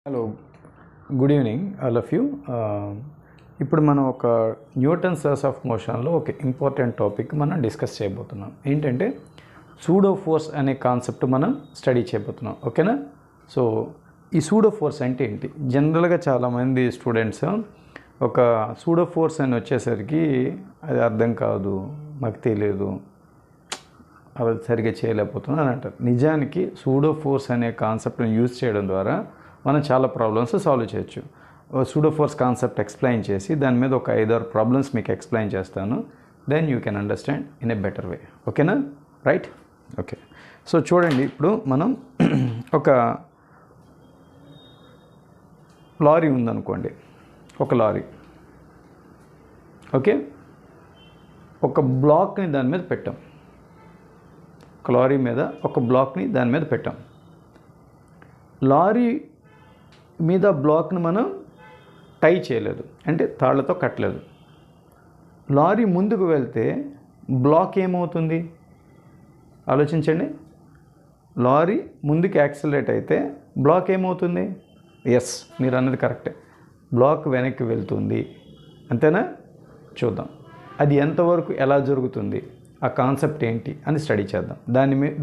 Hello, good evening all of you. ఇప్పుడు మనం ఒక న్యూటన్స్ లాస్ ఆఫ్ మోషన్లో ఒక ఇంపార్టెంట్ టాపిక్ మనం డిస్కస్ చేయబోతున్నాం. ఏంటంటే సూడో ఫోర్స్ అనే కాన్సెప్ట్ మనం స్టడీ చేయబోతున్నాం. ఓకేనా? సో ఈ సూడో ఫోర్స్ అంటే ఏంటి? జనరల్గా చాలామంది స్టూడెంట్స్ ఒక సూడో ఫోర్స్ అని వచ్చేసరికి అది అర్థం కాదు, మాకు తెలియదు, అవి సరిగ్గా చేయలేకపోతున్నాం అని అంటారు. నిజానికి సూడో ఫోర్స్ అనే కాన్సెప్ట్ని యూజ్ చేయడం ద్వారా మనం చాలా ప్రాబ్లమ్స్ సాల్వ్ చేయొచ్చు. సూడో ఫోర్స్ కాన్సెప్ట్ ఎక్స్ప్లెయిన్ చేసి దాని మీద ఒక 5-6 ప్రాబ్లమ్స్ మీకు ఎక్స్ప్లెయిన్ చేస్తాను. Then you can understand in a better way. ఓకేనా? రైట్? ఓకే. సో చూడండి, ఇప్పుడు మనం ఒక లారీ ఉందనుకోండి, ఒక లారీ. ఓకే, ఒక బ్లాక్ని దాని మీద పెట్టాం. ఒక లారీ మీద ఒక బ్లాక్ని దాని మీద పెట్టాం. లారీ మీద బ్లాక్ని మనం టై చేయలేదు, అంటే తాళ్లతో కట్టలేదు. లారీ ముందుకు వెళ్తే బ్లాక్ ఏమవుతుంది ఆలోచించండి. లారీ ముందుకు యాక్సిలరేట్ అయితే బ్లాక్ ఏమవుతుంది? ఎస్, మీరు అన్నది కరెక్టే, బ్లాక్ వెనక్కి వెళ్తుంది. అంతేనా? చూద్దాం అది ఎంతవరకు ఎలా జరుగుతుంది, ఆ కాన్సెప్ట్ ఏంటి అని స్టడీ చేద్దాం.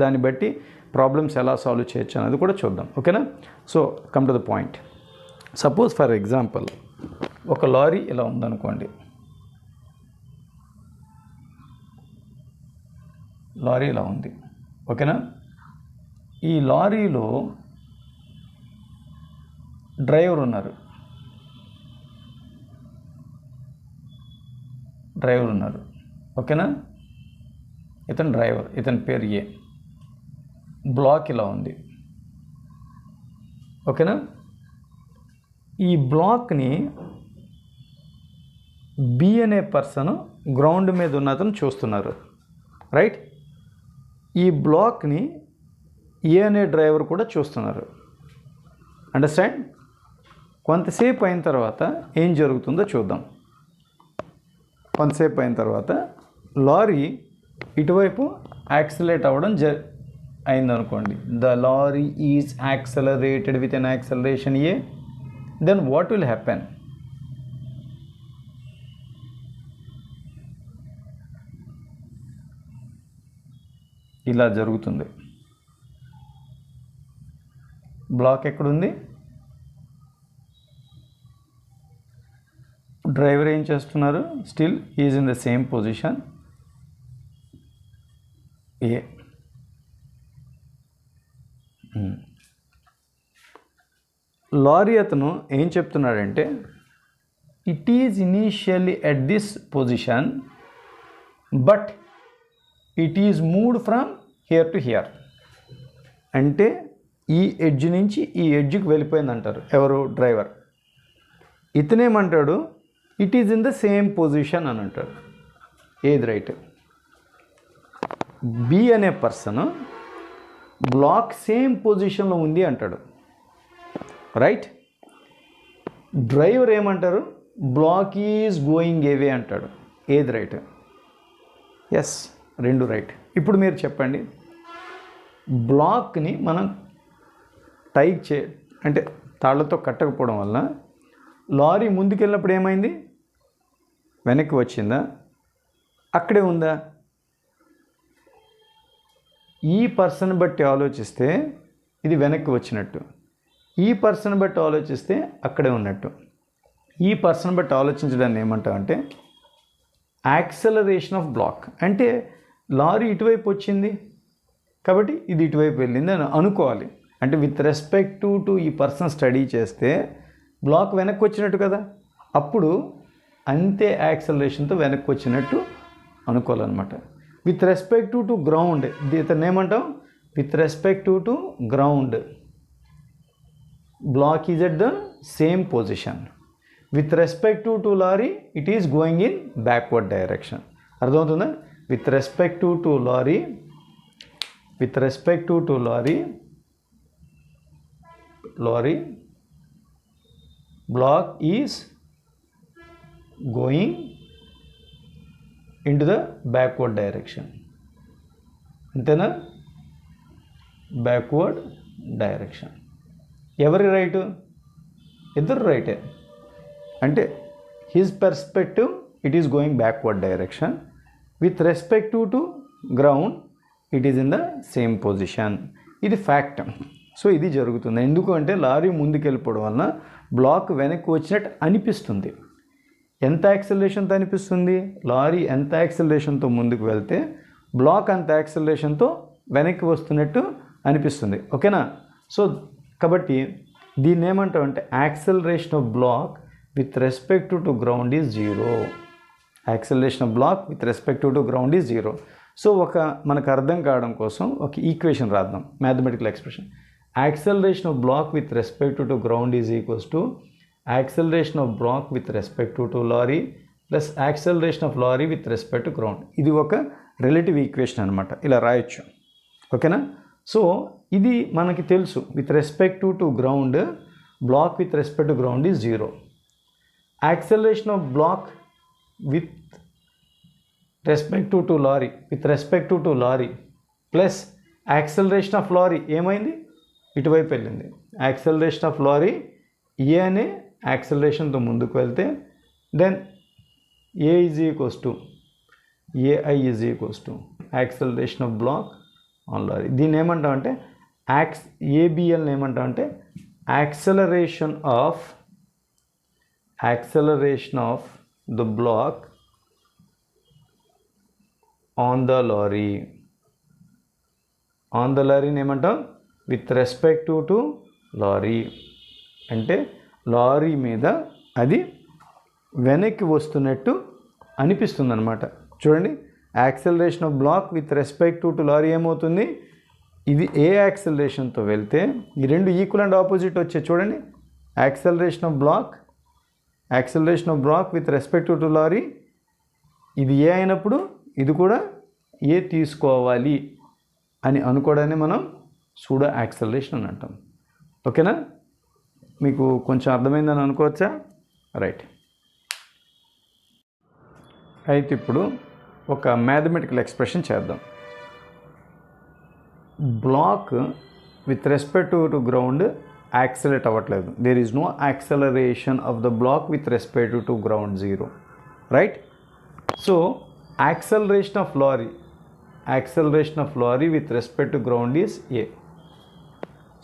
దాన్ని బట్టి ప్రాబ్లమ్స్ ఎలా సాల్వ్ చేయొచ్చు అనేది కూడా చూద్దాం. ఓకేనా? So come to the point. Suppose for example ఒక లారీ ఇలా ఉందనుకోండి. లారీ ఇలా ఉంది. ఓకేనా? ఈ లారీలో డ్రైవర్ ఉన్నారు. ఓకేనా? ఇతను డ్రైవర్, ఇతని పేరు ఏ. బ్లాక్ ఇలా ఉంది. ఓకేనా? ఈ బ్లాక్ని బి అనే పర్సన్ గ్రౌండ్ మీద ఉన్న అతను చూస్తున్నారు. రైట్? ఈ బ్లాక్ని ఏ అనే డ్రైవర్ కూడా చూస్తున్నారు. అండర్స్టాండ్? కొంతసేపు అయిన తర్వాత ఏం జరుగుతుందో చూద్దాం. కొంతసేపు అయిన తర్వాత లారీ ఇటువైపు యాక్సిలరేట్ అవ్వడం అయిందనుకోండి. The lorry is accelerated with an acceleration A. Then what will happen? ఇలా జరుగుతుంది. బ్లాక్ ఎక్కడుంది? డ్రైవర్ ఏం చేస్తున్నారు? Still is in the same position A. Lorry అతను ఏం చెప్తున్నాడంటే, it is initially at this position but it is moved from here to here. అంటే ఈ ఎడ్జ్ నుంచి ఈ ఎడ్జ్కి వెళ్ళిపోయింది అంటారు ఎవరు? డ్రైవర్. ఇతనేమంటాడు? It is in the same position అని అంటాడు. ఏది రైట్? బి అనే పర్సన్ బ్లాక్ సేమ్ పొజిషన్లో ఉంది అంటాడు. రైట్? డ్రైవర్ ఏమంటారు? బ్లాక్ ఈజ్ గోయింగ్ ఏవే అంటాడు. ఏది రైట్? ఎస్, రెండు రైట్. ఇప్పుడు మీరు చెప్పండి, బ్లాక్ని మనం అంటే తాళ్లతో కట్టకపోవడం వల్ల లారీ ముందుకెళ్ళినప్పుడు ఏమైంది? వెనక్కి వచ్చిందా? అక్కడే ఉందా? ఈ పర్సన్ బట్టి ఆలోచిస్తే ఇది వెనక్కి వచ్చినట్టు, ఈ పర్సన్ బట్టి ఆలోచిస్తే అక్కడే ఉన్నట్టు. ఈ పర్సన్ బట్టి ఆలోచించడాన్ని ఏమంటామంటే యాక్సలరేషన్ ఆఫ్ బ్లాక్. అంటే లారీ ఇటువైపు వచ్చింది కాబట్టి ఇది ఇటువైపు వెళ్ళింది అని అనుకోవాలి. అంటే విత్ రెస్పెక్ట్ టు ఈ పర్సన్ స్టడీ చేస్తే బ్లాక్ వెనక్కి వచ్చినట్టు కదా, అప్పుడు అంతే యాక్సలరేషన్తో వెనక్కి వచ్చినట్టు అనుకోవాలన్నమాట. విత్ రెస్పెక్ట్ టు గ్రౌండ్, ఇతను ఏమంటాం? With respect to ground block is at the same position. With respect to lorry it is going in backward direction. అర్థమవుతుందా? With respect to lorry, block is going into the backward direction. అంతేనా? Backward direction. ఎవరి right? ఇద్దరు రైటే. అంటే his perspective it is going backward direction, with respective to ground it is in the same position. ఇది fact. So ఇది జరుగుతుంది. ఎందుకు అంటే లారీ ముందుకు వెళ్ళిపోవడం వలన బ్లాక్ వెనక్కి వచ్చినట్టు అనిపిస్తుంది. ఎంత యాక్సలరేషన్తో అనిపిస్తుంది? లారీ ఎంత యాక్సలరేషన్తో ముందుకు వెళ్తే బ్లాక్ అంత యాక్సలరేషన్తో వెనక్కి వస్తున్నట్టు అనిపిస్తుంది. ఓకేనా? సో కాబట్టి దీన్ని ఏమంటాం అంటే acceleration of block with respect to ground is zero. Acceleration of block with respect to ground is zero. So మనకు అర్థం కావడం కోసం ఒక ఈక్వేషన్ రాద్దాం, mathematical expression. Acceleration of block with respect to ground is equals to acceleration of block with respect to lorry plus acceleration of lorry with respect to ground. ఇది ఒక relative equation అనమాట. ఇలా రాయొచ్చు. ఓకేనా? సో ఇది మనకి తెలుసు. With respect to ground block with respect to ground is zero. Acceleration of block with respect to lorry with respect to lorry plus acceleration of lorry ఏమైంది? ఇటువైపు వెళ్ళింది. యాక్సలరేషన్ ఆఫ్ లారీ ఏ అనే యాక్సలరేషన్తో ముందుకు వెళ్తే then a is equals to AI is equals to acceleration of block on lorry. దీన్ని ఏమంటాం అంటే ఏబిఎల్ని ఏమంటాం అంటే acceleration of the block on the lorry. On the లారీని ఏమంటాం? With respect to lorry. అంటే లారీ మీద అది వెనక్కి వస్తున్నట్టు అనిపిస్తుంది అనమాట. చూడండి, acceleration of block with respect to lorry ఏమవుతుంది? ఇది ఏ యాక్సలరేషన్తో వెళ్తే ఈ రెండు ఈక్వల్ అండ్ ఆపోజిట్ వచ్చాయి. చూడండి, acceleration of block with respect to lorry ఇది ఏ అయినప్పుడు ఇది కూడా ఏ తీసుకోవాలి అని అనుకోవడాన్ని మనం సూడో యాక్సలరేషన్ అని అంటాం. ఓకేనా? మీకు కొంచెం అర్థమైందని అనుకోవచ్చా? రైట్. అయితే ఇప్పుడు ఒక మ్యాథమెటికల్ ఎక్స్ప్రెషన్ చేద్దాం. Block with respect to ground accelerate అవ్వట్లేదు. There is no acceleration of the block with respect to ground zero. Right? So acceleration of lorry with respect to ground is A.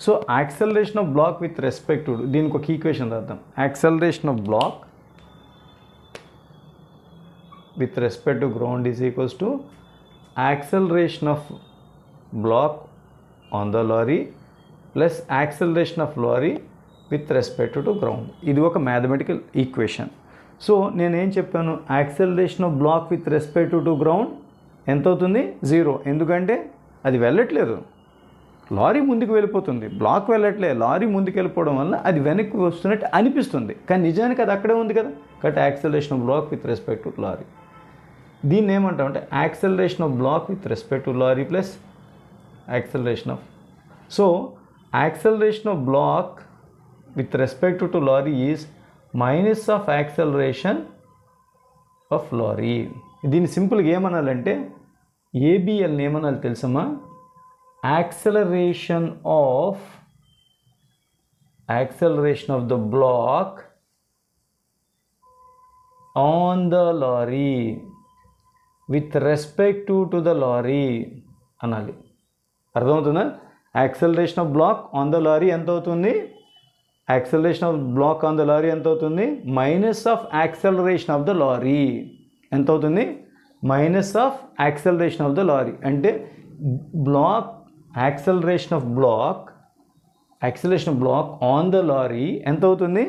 So acceleration of block with respect to, దీనికి ఒక equation రాద్దాం. Acceleration of block with respect to ground is equals to acceleration of block on the lorry plus acceleration of lorry with respect to ground. ఇది ఒక mathematical equation. So నేనేం చెప్పాను? Acceleration of block with respect to ground ఎంత అవుతుంది? Zero. ఎందుకంటే అది వెళ్ళట్లేదు, lorry ముందుకు వెళ్ళిపోతుంది. బ్లాక్ వెళ్ళట్లే, లారీ ముందుకు వెళ్ళిపోవడం వల్ల అది వెనక్కి వస్తున్నట్టు అనిపిస్తుంది, కానీ నిజానికి అది అక్కడే ఉంది కదా. కాబట్టి acceleration of block with respect to lorry. దీన్ని ఏమంటామంటే acceleration of block with respect to lorry plus acceleration of. So acceleration of block with respect to lorry is minus of acceleration of lorry. దీన్ని సింపుల్గా ఏమనాలంటే ఏబిఎల్ని ఏమనాలి తెలుసమ్మా? Acceleration of the block on the lorry with respect to the lorry అనాలి. అర్థమవుతుందా? Acceleration of block on the lorry ఎంత అవుతుంది? Acceleration of block on the lorry ఎంత అవుతుంది? Minus of acceleration of the lorry ఎంత అవుతుంది? Minus of acceleration of the lorry. అంటే block acceleration of block on the lorry ఎంత అవుతుంది?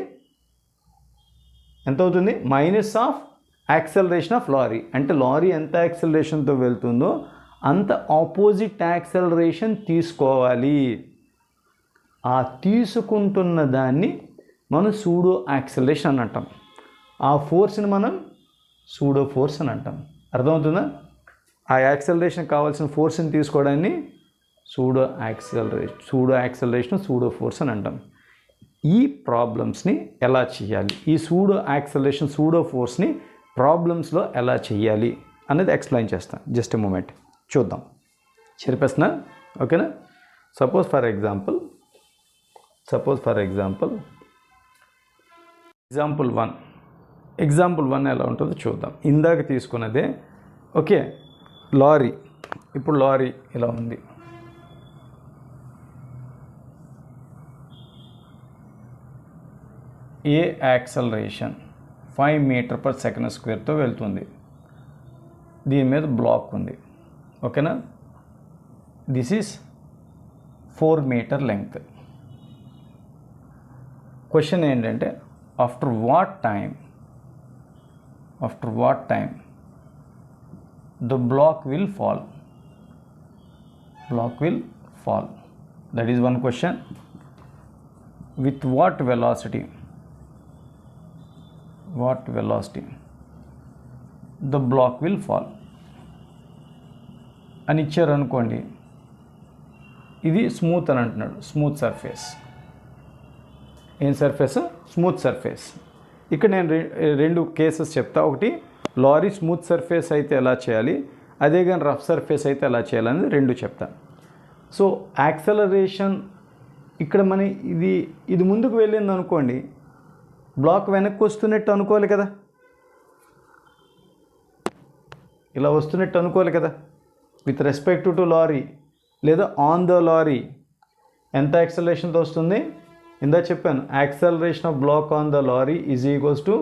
Minus of acceleration of lorry. అంటే లారీ ఎంత యాక్సలరేషన్తో వెళ్తుందో అంత ఆపోజిట్ యాక్సలరేషన్ తీసుకోవాలి. ఆ తీసుకుంటున్న దాన్ని మనం సూడో యాక్సలరేషన్ అని అంటాం. ఆ ఫోర్స్ని మనం సూడో ఫోర్స్ అని అంటాం. అర్థమవుతుందా? ఆ యాక్సలరేషన్ కావాల్సిన ఫోర్స్ని తీసుకోవడాన్ని సూడో యాక్సలరేషన్ సూడో ఫోర్స్ అని అంటాం. ఈ ప్రాబ్లమ్స్ని ఎలా చేయాలి, ఈ సూడో యాక్సలరేషన్ సూడో ఫోర్స్ని ప్రాబ్లమ్స్లో ఎలా చేయాలి అనేది ఎక్స్ప్లెయిన్ చేస్తాను. జస్ట్ ఎ మూమెంట్ చూద్దాం. చెప్పేస్తున్నా? ఓకేనా? Suppose for example example one ఎలా ఉంటుందో చూద్దాం. ఇందాక తీసుకున్నదే ఓకే. లారీ, ఇప్పుడు లారీ ఇలా ఉంది. ఏ యాక్సలరేషన్ 5 మీటర్/సెకండ్/స్క్వేర్తో వెళ్తుంది. దీని మీద బ్లాక్ ఉంది, ఓకేనా. This is 4 metre length. Question ఏంటంటే after what time the block will fall. That is one question. With what velocity the block will fall అని ఇచ్చారు అనుకోండి. ఇది స్మూత్ అని అంటున్నాడు. Smooth surface. ఏం సర్ఫేస్? Smooth surface. ఇక్కడ నేను రెండు కేసెస్ చెప్తా. ఒకటి లారీ స్మూత్ సర్ఫేస్ అయితే ఎలా చేయాలి, అదే కానీ రఫ్ సర్ఫేస్ అయితే ఎలా చేయాలని రెండు చెప్తా. సో యాక్సలరేషన్ ఇక్కడ మన ఇది ముందుకు వెళ్ళింది అనుకోండి, బ్లాక్ వెనక్కి వస్తున్నట్టు అనుకోవాలి కదా, ఇలా వస్తున్నట్టు అనుకోవాలి కదా. విత్ రెస్పెక్ట్ టు లారీ లేదా ఆన్ ద లారీ ఎంత యాక్సలరేషన్తో వస్తుంది? ఇందా చెప్పాను, acceleration of block on the lorry is equals to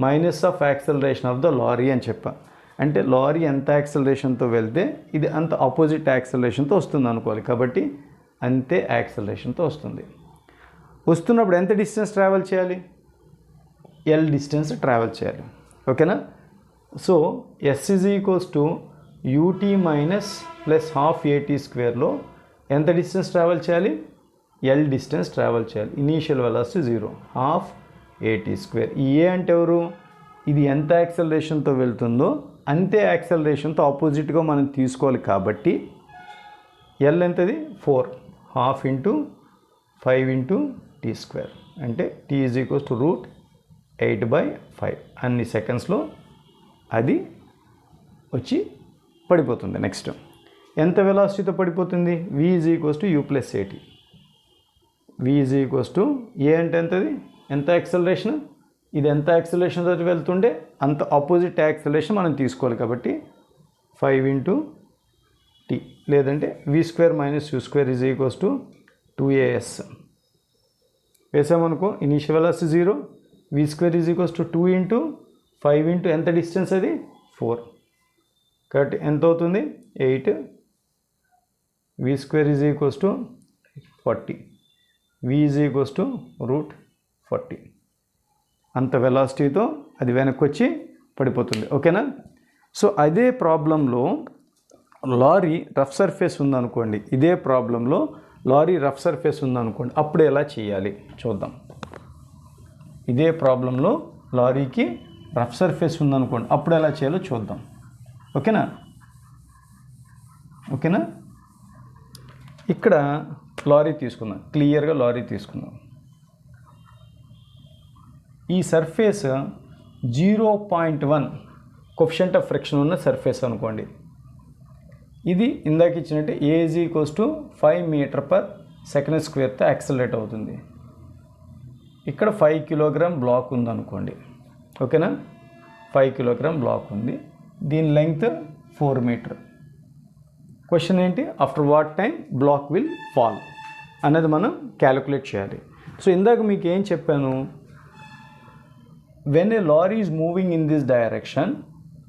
minus of acceleration of the lorry అని చెప్పాను. అంటే లారీ ఎంత యాక్సలరేషన్తో వెళ్తే ఇది అంత ఆపోజిట్ యాక్సలరేషన్తో వస్తుంది అనుకోవాలి. కాబట్టి అంతే యాక్సలరేషన్తో వస్తుంది. వస్తున్నప్పుడు ఎంత డిస్టెన్స్ ట్రావెల్ చేయాలి? ఎల్ డిస్టెన్స్ ట్రావెల్ చేయాలి, ఓకేనా. So s is equals to u t minus plus half a t స్క్వేర్లో ఎంత డిస్టెన్స్ ట్రావెల్ చేయాలి? ఎల్ డిస్టెన్స్ ట్రావెల్ చేయాలి. Initial velocity 0, half a t square. ఈ ఏ అంటే ఎవరు? ఇది ఎంత యాక్సలరేషన్తో వెళ్తుందో అంతే యాక్సలరేషన్తో ఆపోజిట్గా మనం తీసుకోవాలి. కాబట్టి ఎల్ ఎంతది? 4, half into 5 into tea square. అంటే టీ ఈజ్ ఈక్వల్స్ టు √8/5. అన్ని సెకండ్స్లో అది వచ్చి పడిపోతుంది. నెక్స్ట్ ఎంత వెలాసిటీతో పడిపోతుంది? v is equals to u+at. v is equals to A అంటే ఎంతది? ఎంత యాక్సలరేషన్? ఇది ఎంత యాక్సలరేషన్తో వెళ్తుంటే అంత ఆపోజిట్ యాక్సలరేషన్ మనం తీసుకోవాలి. కాబట్టి 5 ఇంటూ టీ, లేదంటే v² - u² is equals to 2as. వేసామనుకో, initial velocity 0, v² is equals to 2 into 5 into ఎంత డిస్టెన్స్ అది? 4. కాబట్టి ఎంత అవుతుంది? 8. v² is equals to 40. v is equals to √40. అంత వెలాసిటీతో అది వెనక్కి వచ్చి పడిపోతుంది, ఓకేనా. సో అదే ప్రాబ్లంలో లారీ రఫ్ సర్ఫేస్ ఉందనుకోండి, ఇదే ప్రాబ్లంలో లారీ రఫ్ సర్ఫేస్ ఉందనుకోండి, అప్పుడు ఎలా చేయాలి చూద్దాం. ఇదే ప్రాబ్లంలో లారీకి రఫ్ సర్ఫేస్ ఉందనుకోండి, అప్పుడు ఎలా చేయాలో చూద్దాం, ఓకేనా. ఇక్కడ లారీ తీసుకుందాం, క్లియర్గా లారీ తీసుకుందాం. ఈ సర్ఫేస్ 0.1 కోఎఫిషియంట్ ఆఫ్ ఫ్రిక్షన్ ఉన్న సర్ఫేస్ అనుకోండి. ఇది ఇందాక ఇచ్చినట్టే ఏ ఈజ్ ఈక్వల్స్ టు 5 మీటర్/సెకండ్/స్క్వేర్తో యాక్సలరేట్ అవుతుంది. ఇక్కడ 5 కిలోగ్రామ్ బ్లాక్ ఉందనుకోండి, ఓకేనా. 5 కిలోగ్రామ్ బ్లాక్ ఉంది, దీని లెంగ్త్ 4 మీటర్. క్వశ్చన్ ఏంటి? After what time block will fall అనేది మనం క్యాలిక్యులేట్ చేయాలి. సో ఇందాక మీకు ఏం చెప్పాను? when a lorry is moving in this direction,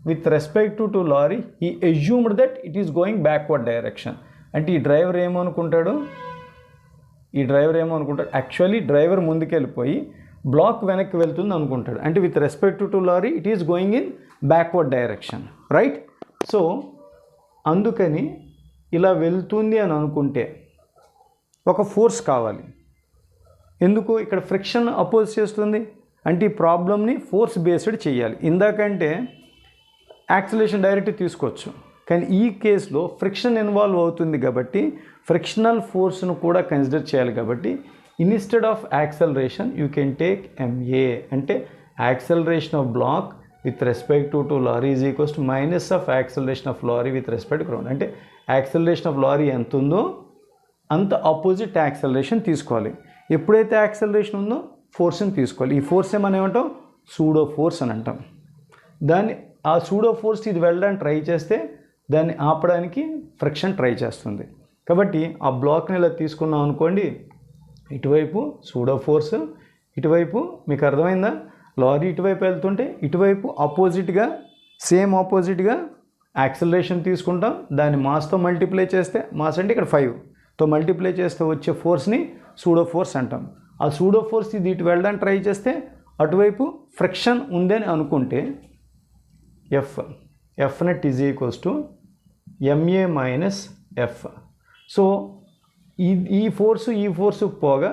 with respect to lorry, he assumed that it is going backward direction. అంటే ఈ డ్రైవర్ ఏమనుకుంటాడు? యాక్చువల్లీ డ్రైవర్ ముందుకెళ్ళిపోయి బ్లాక్ వెనక్కి వెళ్తుంది అనుకుంటాడు. అంటే with respect to lorry it is going in backward direction, right. So అందుకని ఇలా వెళ్తుంది అని అనుకుంటే ఒక ఫోర్స్ కావాలి. ఎందుకు? ఇక్కడ ఫ్రిక్షన్ అపోజ్ చేస్తుంది, అంటే ఈ ప్రాబ్లమ్ని ఫోర్స్ బేస్డ్ చేయాలి. ఇందాకంటే యాక్సిలరేషన్ డైరెక్ట్ తీసుకోవచ్చు, కానీ ఈ కేసులో ఫ్రిక్షన్ ఇన్వాల్వ్ అవుతుంది కాబట్టి ఫ్రిక్షనల్ ఫోర్స్ను కూడా కన్సిడర్ చేయాలి. కాబట్టి instead of acceleration you can take MA, అంటే acceleration of block with respect to lorry is equals to minus of acceleration of lorry with respect to ground. అంటే యాక్సలరేషన్ ఆఫ్ లారీ ఎంత ఉందో అంత opposite acceleration తీసుకోవాలి. ఎప్పుడైతే acceleration ఉందో ఫోర్స్ని తీసుకోవాలి. ఈ ఫోర్సే మనం ఏమంటాం, సూడో ఫోర్స్ అని అంటాం. దాన్ని ఆ సూడో ఫోర్స్ ఇది వెళ్ళడానికి ట్రై చేస్తే దాన్ని ఆపడానికి ఫ్రిక్షన్ ట్రై చేస్తుంది. కాబట్టి ఆ బ్లాక్ని ఇలా తీసుకున్నాం అనుకోండి, ఇటువైపు సూడో ఫోర్స్, ఇటువైపు మీకు అర్థమైందా, లారీ ఇటువైపు వెళ్తుంటే ఇటువైపు ఆపోజిట్గా సేమ్ ఆపోజిట్గా యాక్సిలరేషన్ తీసుకుంటాం. దాన్ని మాస్తో మల్టిప్లై చేస్తే, మాస్ అంటే ఇక్కడ 5తో మల్టిప్లై చేస్తే వచ్చే ఫోర్స్ని సూడో ఫోర్స్ అంటాం. ఆ సూడో ఫోర్స్ ఇది ఇటు వెళ్ళడానికి ట్రై చేస్తే అటువైపు ఫ్రిక్షన్ ఉందని అనుకుంటే F net is equals to MA minus F. So ఈ ఫోర్సు పోగా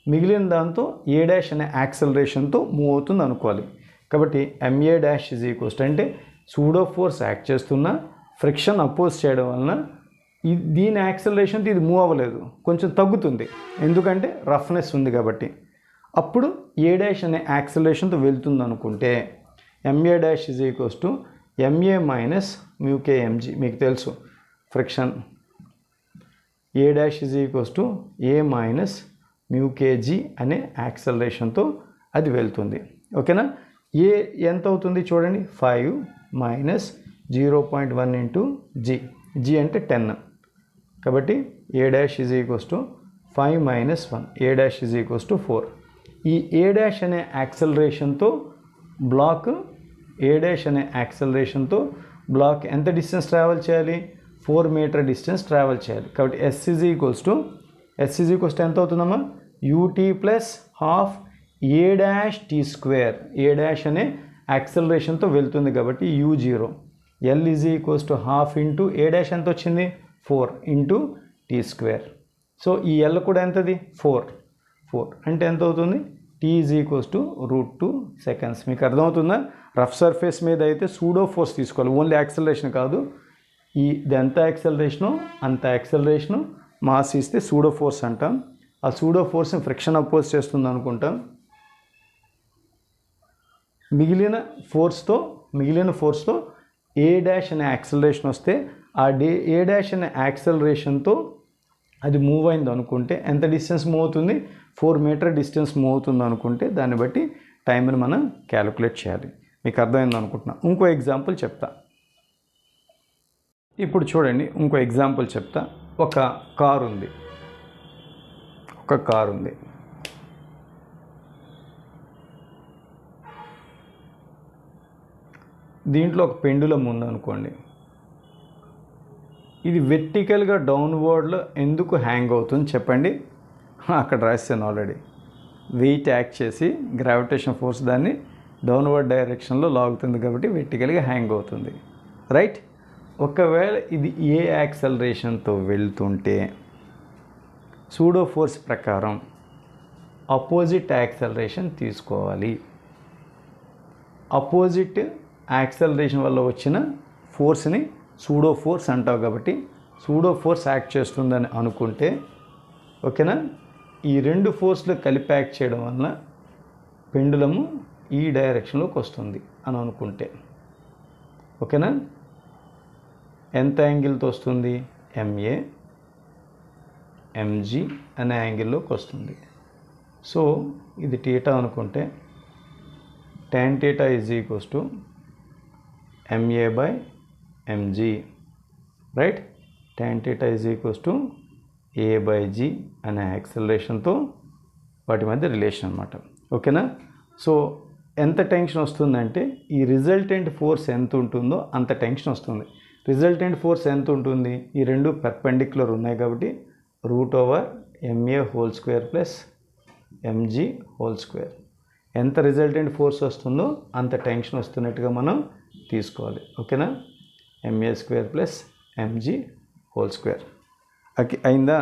మిగిలిన దాంతో ఏ డాష్ అనే యాక్సలరేషన్తో మూవ్ అవుతుంది అనుకోవాలి. కాబట్టి MA dash is equals to, అంటే సూడో ఫోర్స్ యాక్ట్ చేస్తున్న ఫ్రిక్షన్ అపోజ్ చేయడం వలన దీని యాక్సలరేషన్తో ఇది మూవ్ అవ్వలేదు, కొంచెం తగ్గుతుంది, ఎందుకంటే రఫ్నెస్ ఉంది కాబట్టి. అప్పుడు ఏ డాష్ అనే యాక్సలరేషన్తో వెళ్తుంది అనుకుంటే MA dash is equals to MA minus mu k MG. మీకు తెలుసు friction, A dash is equals to A minus mu k g అనే యాక్సలరేషన్తో అది వెళ్తుంది. ఓకేనా. ఏ ఎంత అవుతుంది చూడండి, 5 మైనస్ 0.1 ఇంటూ జీ అంటే 10. కాబట్టి A dash is equals to 5 minus 1, A dash is equals to 4. ఈ ఏ డాష్ అనే యాక్సలరేషన్తో బ్లాక్, ఏ డాష్ అనే యాక్సలరేషన్తో బ్లాక్ ఎంత డిస్టెన్స్ ట్రావెల్ చేయాలి, 4 మీటర్ డిస్టెన్స్ ట్రావెల్ చేయాలి. కాబట్టి ఎస్ ఈజ్ ఈక్వల్స్ టు ఎంత అవుతుందమ్మా, u t plus half a dash t square. A dash అనే యాక్సలరేషన్తో వెళ్తుంది కాబట్టి U0. L is equals to half into a dash ఎంత వచ్చింది, 4 ఇంటూ టీ స్క్వేర్. సో ఈ ఎల్ కూడా ఎంతది, 4 అంటే ఎంత అవుతుంది, t is equals to √2 seconds. మీకు అర్థమవుతుందా. రఫ్ సర్ఫేస్ మీద అయితే సూడో ఫోర్స్ తీసుకోవాలి, ఓన్లీ యాక్సలరేషన్ కాదు. ఇది ఎంత యాక్సలరేషను అంత యాక్సలరేషను మాస్ ఇస్తే సూడో ఫోర్స్ అంటాం. ఆ సూడో ఫోర్స్ని ఫ్రిక్షన్ అపోజ్ చేస్తుంది అనుకుంటాం. మిగిలిన ఫోర్స్తో ఏ డాష్ అనే యాక్సలరేషన్ వస్తే ఆ ఏ డాష్ అనే యాక్సలరేషన్తో అది మూవ్ అయింది అనుకుంటే ఎంత డిస్టెన్స్ మూవ్ అవుతుంది, 4 మీటర్ డిస్టెన్స్ మూవ్ అవుతుంది అనుకుంటే దాన్ని బట్టి టైంని మనం క్యాలిక్యులేట్ చేయాలి. మీకు అర్థమైంది అనుకుంటున్నా. ఇంకో ఎగ్జాంపుల్ చెప్తా. ఇప్పుడు చూడండి, ఇంకో ఎగ్జాంపుల్ చెప్తా. ఒక కారు ఉంది. దీంట్లో ఒక పెండులం ఉందనుకోండి. ఇది వెర్టికల్గా డౌన్వర్డ్లో ఎందుకు హ్యాంగ్ అవుతుంది చెప్పండి. అక్కడ రాస్తాను ఆల్రెడీ. వెయిట్ యాక్ట్ చేసి గ్రావిటేషన్ ఫోర్స్ దాన్ని డౌన్వర్డ్ డైరెక్షన్లో లాగుతుంది కాబట్టి వెర్టికల్గా హ్యాంగ్ అవుతుంది, రైట్. ఒకవేళ ఇది ఏ యాక్సలరేషన్తో వెళ్తుంటే సూడో ఫోర్స్ ప్రకారం అపోజిట్ యాక్సలరేషన్ తీసుకోవాలి. అపోజిట్ యాక్సలరేషన్ వల్ల వచ్చిన ఫోర్స్ని సూడో ఫోర్స్ అంటావు కాబట్టి సూడో ఫోర్స్ యాక్ట్ చేస్తుందని అనుకుంటే, ఓకేనా. ఈ 2 ఫోర్స్లు కలిపి యాక్ట్ చేయడం వలన పెండులము ఈ డైరెక్షన్లోకి వస్తుంది అని అనుకుంటే, ఓకేనా. ఎంత యాంగిల్తో వస్తుంది, ఎంఏ ఎంజీ అనే యాంగిల్లోకి వస్తుంది. సో ఇది టీటా అనుకుంటే tan theta is equals to m a by m g, right. tan theta is equals to a by g అనే యాక్సలరేషన్తో వాటి మధ్య రిలేషన్ అనమాట, ఓకేనా. సో ఎంత టెన్షన్ వస్తుందంటే ఈ రిజల్టెంట్ ఫోర్స్ ఎంత ఉంటుందో అంత టెన్షన్ వస్తుంది. రిజల్టెంట్ ఫోర్స్ ఎంత ఉంటుంది, ఈ 2 పర్పెండిక్యులర్ ఉన్నాయి కాబట్టి √MA² ప్లస్ mg². ఎంత రిజల్టెంట్ ఫోర్స్ వస్తుందో అంత టెన్షన్ వస్తున్నట్టుగా మనం తీసుకోవాలి, ఓకేనా. MA² plus mg². అయిందా.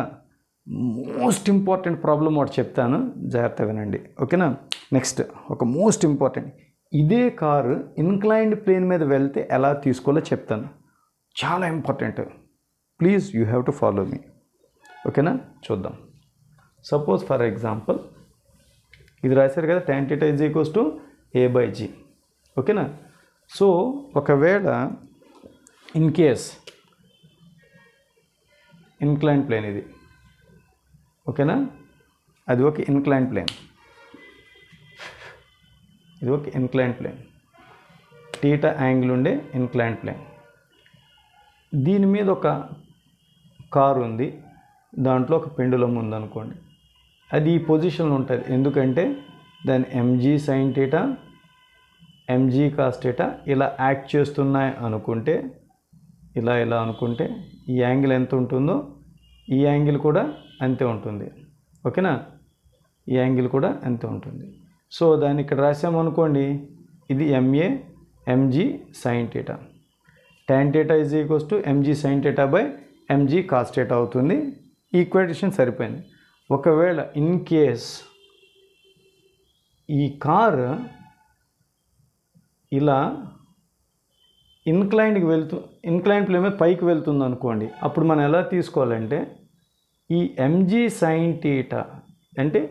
మోస్ట్ ఇంపార్టెంట్ ప్రాబ్లం ఒకటి చెప్తాను, జాగ్రత్తగా వినండి, ఓకేనా. నెక్స్ట్ ఒక మోస్ట్ ఇంపార్టెంట్, ఇదే కారు ఇన్క్లైన్డ్ ప్లేన్ మీద వెళ్తే ఎలా తీసుకోవాలో చెప్తాను. చాలా important, please you have to follow me, ఓకేనా. చూద్దాం. సపోజ్ ఫర్ ఎగ్జాంపుల్ ఇది రాశారు కదా, tan theta is equals to a by g, ఓకేనా. సో ఒకవేళ ఇన్ కేస్ ఇన్క్లైన్ ప్లేన్ ఇది, ఓకేనా, అది ఒక ఇన్క్లైన్ ప్లేన్. ఇది ఒక ఇన్క్లైన్ ప్లేన్, టీటా యాంగిల్ ఉండే ఇన్క్లైన్ ప్లేన్. దీని మీద ఒక కారు ఉంది, దాంట్లో ఒక పెండులం ఉందనుకోండి. అది ఈ పొజిషన్లో ఉంటుంది, ఎందుకంటే దాని MG sine theta MG cos theta ఇలా యాక్ట్ చేస్తున్నాయి అనుకుంటే, ఇలా అనుకుంటే ఈ యాంగిల్ ఎంత ఉంటుందో ఈ యాంగిల్ కూడా అంతే ఉంటుంది. ఓకేనా, ఈ యాంగిల్ కూడా అంతే ఉంటుంది. సో దాన్ని ఇక్కడ రాసామనుకోండి, ఇది MA MG sine theta, tan theta is equals to MG sine theta by MG cos theta అవుతుంది. ఈక్వేషన్ సరిపోయింది. ఒకవేళ ఇన్ కేస్ ఈ కార్ ఇలా ఇన్క్లైన్ ప్లేన్ మీద పైకి వెళ్తుంది అనుకోండి, అప్పుడు మనం ఎలా తీసుకోవాలంటే ఈ ఎంజీ సైన్ టీటా అంటే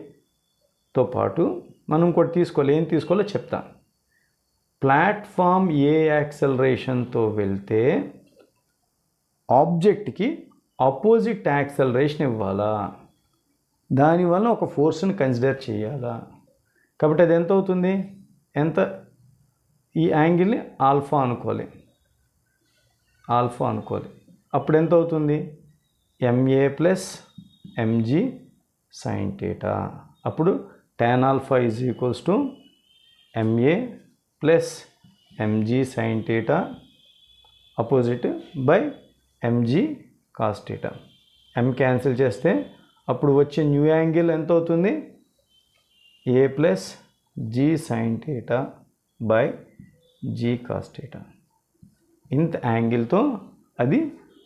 తో పాటు మనం ఇంకోటి తీసుకోవాలి. ఏం తీసుకోవాలో చెప్తాను. ప్లాట్ఫామ్ ఏ యాక్సలరేషన్తో వెళ్తే ఆబ్జెక్ట్కి ఆపోజిట్ యాక్సలరేషన్ ఇవ్వాలా, దానివల్ల ఒక ఫోర్స్ని కన్సిడర్ చేయాలా. కాబట్టి అది ఎంత అవుతుంది, ఈ యాంగిల్ని ఆల్ఫా అనుకోవాలి. అప్పుడు ఎంత అవుతుంది, MA plus MG sine theta. అప్పుడు tan alpha is equals to MA plus MG sine theta opposite by MG cos theta. M cancel చేస్తే అప్పుడు వచ్చే న్యూ యాంగిల్ ఎంత అవుతుంది, A plus G sine theta by G cos theta. ఇంత యాంగిల్తో అది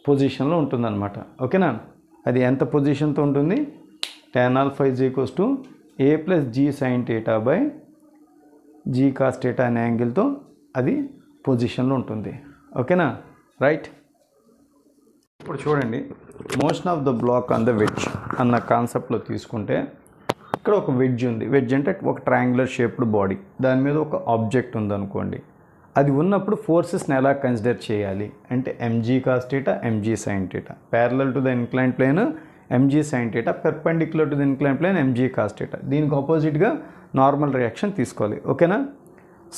పొజిషన్లో ఉంటుందన్నమాట. ఓకేనా, అది ఎంత పొజిషన్తో ఉంటుంది, tan alpha is equals to a plus G sine theta by G cos theta అనే యాంగిల్తో అది పొజిషన్లో ఉంటుంది. ఓకేనా, రైట్. ఇప్పుడు చూడండి, motion of the block on the wedge అన్న కాన్సెప్ట్లో తీసుకుంటే ఇక్కడ ఒక వెడ్జ్ ఉంది. వెడ్జ్ అంటే ఒక ట్రయాంగులర్ షేప్డ్ బాడీ, దాని మీద ఒక ఆబ్జెక్ట్ ఉందనుకోండి. అది ఉన్నప్పుడు ఫోర్సెస్ని ఎలా కన్సిడర్ చేయాలి అంటే m g cos theta m g sine theta, parallel to the incline plane m g sine theta, perpendicular to the incline plane m g cos theta. దీనికి ఆపోజిట్గా నార్మల్ రియాక్షన్ తీసుకోవాలి. ఓకేనా,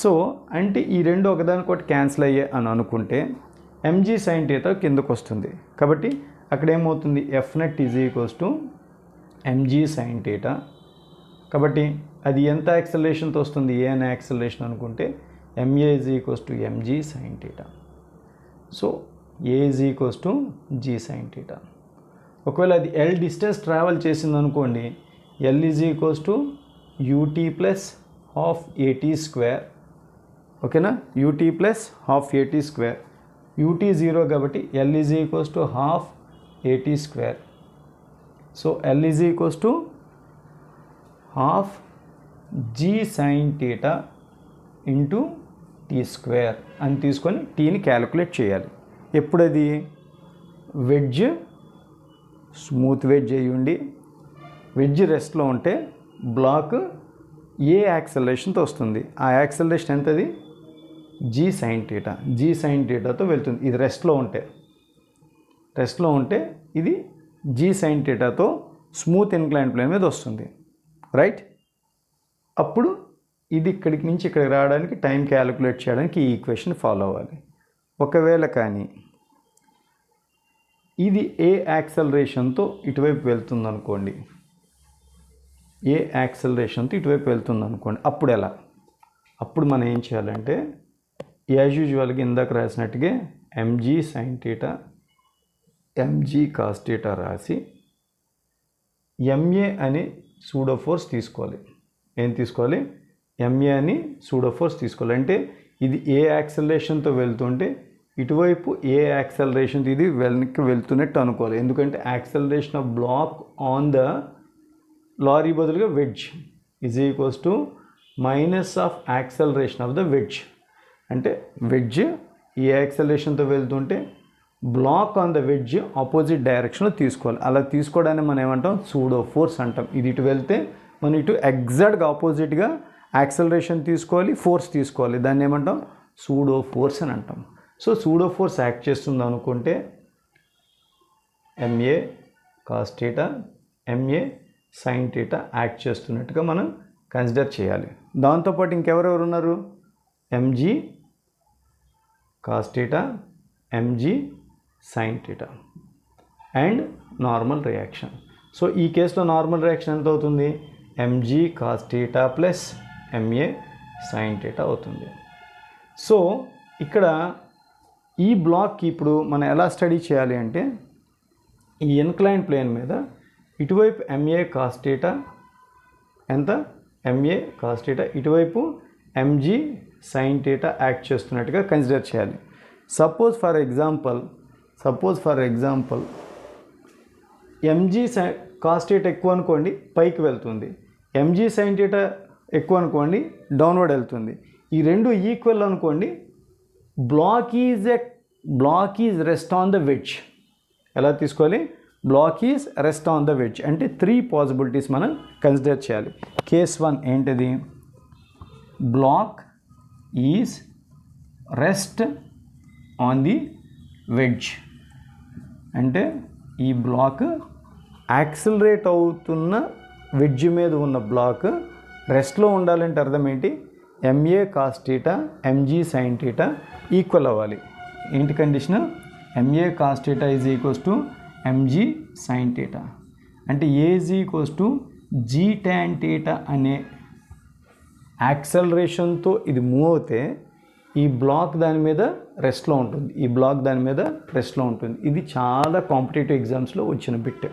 సో అంటే ఈ రెండు ఒకదానికొకటి క్యాన్సిల్ అయ్యే అని అనుకుంటే ఎంజీ సైన్ టీటా కిందకు వస్తుంది. కాబట్టి అక్కడ ఏమవుతుంది, f net is equals to MG sine theta. కాబట్టి అది ఎంత యాక్సలరేషన్తో వస్తుంది, ఏ అనే యాక్సలరేషన్ అనుకుంటే m a is equals to MG sine theta. So a is equals to G sine theta. ఒకవేళ అది ఎల్ డిస్టెన్స్ ట్రావెల్ చేసింది అనుకోండి, l is equals to u t plus half a t square. ఓకేనా, u t plus half a t square. U t 0 కాబట్టి l is equals to half a t square. So L is equals to half g sine theta into tea square అని తీసుకొని టీని calculate చేయాలి. ఎప్పుడది wedge smooth wedge అయ్యి ఉండి wedge రెస్ట్లో ఉంటే black ఏ యాక్సలరేషన్తో వస్తుంది, ఆ యాక్సలరేషన్ ఎంతది, G sine theta. G sine టీటాతో వెళ్తుంది. ఇది రెస్ట్లో ఉంటే ఇది జీ సైన్ టీటాతో స్మూత్ ఇన్క్లైన్ ప్లేన్ మీద వస్తుంది. రైట్, అప్పుడు ఇది ఇక్కడికి నుంచి ఇక్కడికి రావడానికి టైం క్యాలిక్యులేట్ చేయడానికి ఈ ఈక్వేషన్ ఫాలో అవ్వాలి. ఒకవేళ కానీ ఇది ఏ యాక్సలరేషన్తో ఇటువైపు వెళ్తుంది అనుకోండి, అప్పుడు ఎలా, అప్పుడు మనం ఏం చేయాలంటే యాజ్ యూజువల్గా ఇందాక రాసినట్టుగా MG sine theta MG cos theta రాసి ఎంఏ అని సూడో ఫోర్స్ తీసుకోవాలి. ఏం తీసుకోవాలి, ఎంఏ అని సూడో ఫోర్స్ తీసుకోవాలి. అంటే ఇది ఏ యాక్సలరేషన్తో వెళ్తుంటే ఇటువైపు ఏ యాక్సలరేషన్ ఇది వెనక్కి వెళ్తున్నట్టు అనుకోవాలి. ఎందుకంటే acceleration of block on the lorry బదులుగా wedge is equals to minus of acceleration of the wedge. అంటే వెడ్జ్ ఏ యాక్సలరేషన్తో వెళ్తుంటే block on the wedge opposite డైరెక్షన్లో తీసుకోవాలి. అలా తీసుకోవడాన్ని మనం ఏమంటాం, సూడో ఫోర్స్ అంటాం. ఇది ఇటు వెళ్తే మనం ఇటు ఎగ్జాక్ట్గా ఆపోజిట్గా యాక్సలరేషన్ తీసుకోవాలి, ఫోర్స్ తీసుకోవాలి. దాన్ని ఏమంటాం, సూడో ఫోర్స్ అని అంటాం. సో సూడో ఫోర్స్ యాక్ట్ చేస్తుంది అనుకుంటే MA cos theta MA sine theta act చేస్తున్నట్టుగా మనం కన్సిడర్ చేయాలి. దాంతోపాటు ఇంకెవరెవరు ఉన్నారు? MG cos theta, MG sine theta and normal reaction. So ఈ కేసులో నార్మల్ రియాక్షన్ ఎంత అవుతుంది? MG cos theta plus MA sine theta అవుతుంది. సో ఇక్కడ ఈ బ్లాక్కి ఇప్పుడు మనం ఎలా స్టడీ చేయాలి అంటే, ఈ ఇన్క్లైన్ ప్లేన్ మీద ఇటువైపు ఎంఏ కాస్ థీటా ఎంత? ఎంఏ కాస్ థీటా, ఇటువైపు ఎంజీ సైన్ థీటా యాక్ట్ చేస్తున్నట్టుగా కన్సిడర్ చేయాలి. Suppose for example MG cos theta ఎక్కువ అనుకోండి, పైకి వెళ్తుంది. ఎంజీ సైన్ థీటా ఎక్కువ అనుకోండి, డౌన్వర్డ్ వెళ్తుంది. ఈ రెండు ఈక్వల్ అనుకోండి, block is rest on the wedge. ఎలా తీసుకోవాలి? Block is rest on the wedge అంటే 3 పాసిబిలిటీస్ మనం కన్సిడర్ చేయాలి. కేస్ 1 ఏంటిది? Block is rest on the wedge అంటే ఈ బ్లాక్ యాక్సిలరేట్ అవుతున్న వెడ్జ్ మీద ఉన్న బ్లాక్ రెస్ట్లో ఉండాలంటే అర్థం ఏంటి? MA cos theta, MG sine theta equal అవ్వాలి. ఏంటి condition? MA cos theta is equals to MG sine theta అంటే A is equals to G tan theta అనే యాక్సలరేషన్తో ఇది మూవ్ అవుతే ఈ బ్లాక్ దాని మీద రెస్ట్లో ఉంటుంది, ఈ బ్లాక్ దాని మీద రెస్ట్లో ఉంటుంది. ఇది చాలా కాంపిటేటివ్ ఎగ్జామ్స్లో వచ్చిన bit.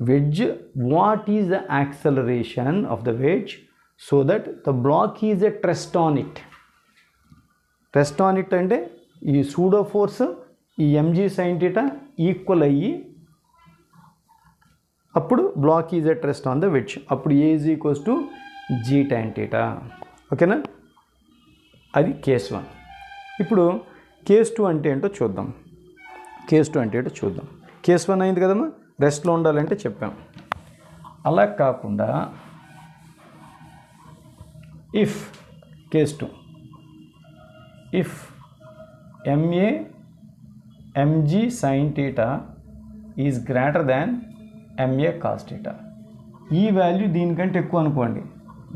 Wedge, what is the acceleration of the wedge so that the block is at rest on it. Rest on it అంటే ఈ సూడో ఫోర్స్ ఈ ఎంజీ సైన్ థీటా ఈక్వల్ అయ్యి అప్పుడు block is at rest on the wedge. అప్పుడు A is equals to G tan theta. ఓకేనా? అది case 1. ఇప్పుడు case 2 అంటే ఏంటో చూద్దాం. కేస్ 1 అయింది కదమ్మా, రెస్ట్లో ఉండాలంటే చెప్పాం. అలా కాకుండా if case 2 if MG sine theta is greater than MA cos theta, ఈ వాల్యూ దీనికంటే ఎక్కువ అనుకోండి,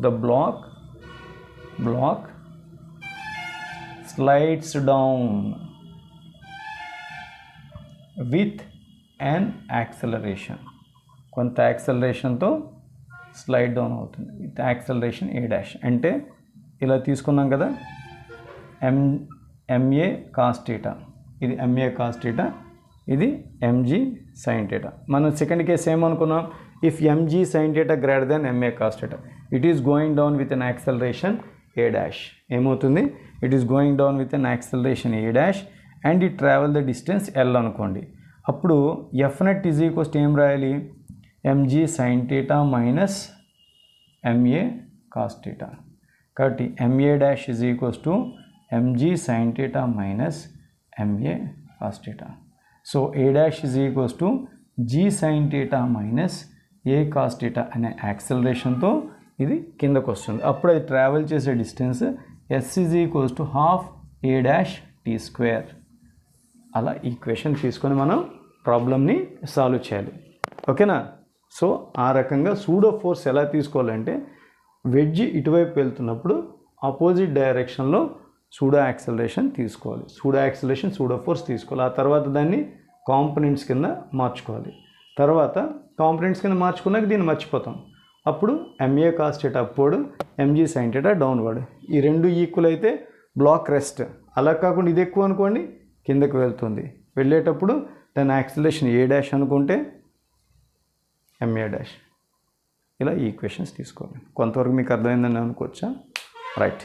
the block slides down with an acceleration. కొంత యాక్సలరేషన్తో స్లైడ్ డౌన్ అవుతుంది విత్ యాక్సలరేషన్ ఏ డాష్. అంటే ఇలా తీసుకున్నాం కదా, ఎంఏ కాస్ థీటా, ఇది ఎంఏ కాస్ థీటా, ఇది ఎంజీ సైన్ థీటా. మనం సెకండ్ కేసు ఏమనుకున్నాం? If MG sine theta greater then MA cos theta, it is going down with an acceleration A dash. ఏమవుతుంది? It is going down with an acceleration A dash and it travel the distance L అనుకోండి. అప్పుడు F net is equals to ఏం రాయాలి? MG sine theta minus MA cos theta. కాబట్టి MA dash is equals to MG sine theta minus MA cos theta. So A dash is equals to G sine theta minus A cos theta అనే యాక్సలరేషన్తో ఇది కిందకు వస్తుంది. అప్పుడు అది travel చేసే distance s is equals to half a dash t square. అలా equation తీసుకొని మనం ప్రాబ్లమ్ని సాల్వ్ చేయాలి. ఓకేనా? సో ఆ రకంగా సూడో ఫోర్స్ ఎలా తీసుకోవాలంటే, వెడ్జ్ ఇటువైపు వెళ్తున్నప్పుడు ఆపోజిట్ డైరెక్షన్లో సూడో యాక్సలరేషన్ తీసుకోవాలి, సూడో యాక్సలరేషన్ సూడో ఫోర్స్ తీసుకోవాలి. ఆ తర్వాత దాన్ని కాంపోనెంట్స్ కింద మార్చుకోవాలి. తర్వాత కాంపోనెంట్స్ కింద మార్చుకున్నాక దీన్ని మర్చిపోతాం. అప్పుడు MA cos theta upward, MG sine theta downward. ఈ రెండు ఈక్వల్ అయితే బ్లాక్ రెస్ట్. అలా కాకుండా ఇది ఎక్కువ అనుకోండి, కిందకు వెళ్తుంది. వెళ్ళేటప్పుడు దాని యాక్సలరేషన్ ఏ డాష్ అనుకుంటే ఎంఏ డాష్. ఇలా ఈక్వేషన్స్ తీసుకోవాలి. కొంతవరకు మీకు అర్థమైందని అనుకోవచ్చా? రైట్.